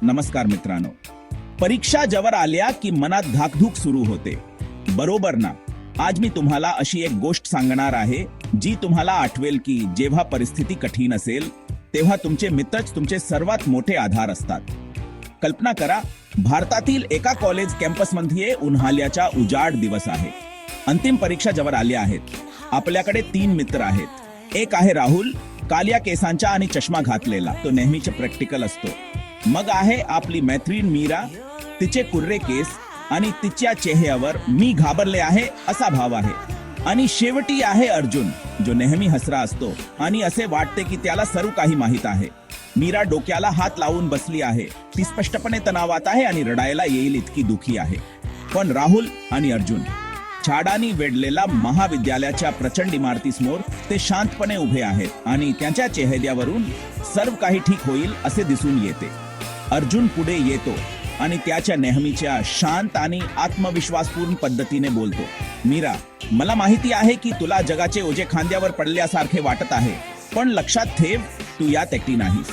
नमस्कार मित्रांनो. परीक्षा जवळ आल्या की मनात धाकधूक सुरू होते, बरोबर ना? आज मी तुम्हाला अशी एक गोष्ट सांगणार आहे जी तुम्हाला आठवेल की जेव्हा परिस्थिती कठीण असेल तेव्हा तुमचे मित्रच तुमचे सर्वात मोठे आधार असतात. कल्पना करा, भारतातील एका कॉलेज कॅम्पसमध्ये उन्हाळ्याचा उजाड दिवस आहे. अंतिम परीक्षा जवळ आल्या आहेत. आपल्याकडे 3 मित्र आहेत. एक आहे राहुल, काल्या केसांचा आणि चष्मा घातलेला, तो नेहमीचे प्रॅक्टिकल असतो. मग आहे आपली मैत्रीण मीरा, तिचे कुर्रे केस आणि तिच्या चेहऱ्यावर मी घाबरले आहे असा भाव आहे. आणि शेवटी आहे अर्जुन, जो नेहमी हसरा असतो आणि असे वाटते की त्याला सर्व काही माहित आहे. मीरा डोक्याला हात लावून बसली आहे. ती स्पष्टपणे तणावात आहे आणि रडायला येईल इतकी दुखी आहे. पण राहुल आणि अर्जुन झाडांनी वेढलेल्या महाविद्यालयाच्या प्रचंड इमारतीसमोर ते शांतपणे उभे आहेत आणि त्यांच्या चेहऱ्यावरून सर्व काही ठीक होईल असे दिसून येते. अर्जुन पुढे येतो आणि त्याच्या नेहमीच्या शांत आणि आत्मविश्वासपूर्ण पद्धतीने बोलतो, मीरा, मला माहिती आहे की तुला जगाचे ओझे खांद्यावर पडल्यासारखे वाटत आहे, पण लक्षात ठेव, तू यात एकटी नाहीस.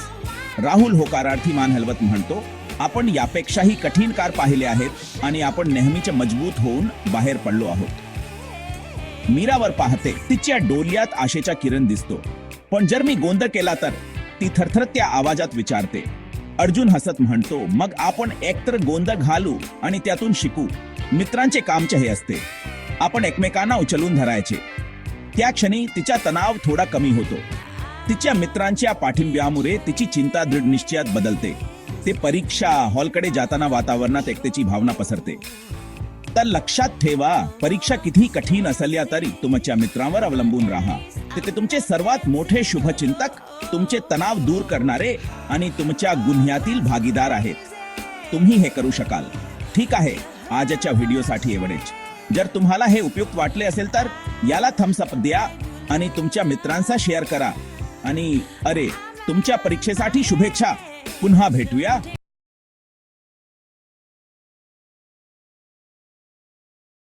राहुल होकारार्थी मान हलवत म्हणतो, आपण यापेक्षाही कठीण काळ पाहिले आहेत आणि आपण नेहमीचे मजबूत होऊन बाहेर पडलो आहोत. मीरावर पाहते, तिच्या डोळ्यात आशेचा किरण दिसतो. पण जर मी गोंधळ केला तर? ती थरथरत्या आवाजात विचारते. अर्जुन हसत म्हणतो, मग आपण एकतर गोंधळ घालू आणि त्यातून शिकू. मित्रांचे कामचे हे असते, आपण एकमेकांना उचलून धरायचे. त्या क्षणी तिचा तणाव थोडा कमी होतो. तिच्या मित्रांच्या पाठिंब्यामुळे तिची चिंता दृढ निश्चयात बदलते. ते परीक्षा हॉलकडे जाताना वातावरणात एकतेची भावना पसरते. तर लक्षात ठेवा, परीक्षा किती कठीण असल्या तरी तुमच्या मित्रांवर अवलंबून राहा. ते तुमचे सर्वात मोठे शुभचिंतक, तुमचे तणाव दूर करणारे आणि तुमच्या गुन्ह्यातील भागीदार आहेत. तुम्ही हे करू शकाल. ठीक आहे, आजच्या व्हिडिओसाठी एवढेच. जर तुम्हाला हे उपयुक्त वाटले असेल तर याला थम्स अप द्या आणि तुमच्या मित्रांचा शेअर करा. आणि तुमच्या परीक्षेसाठी शुभेच्छा. पुन्हा भेटूया.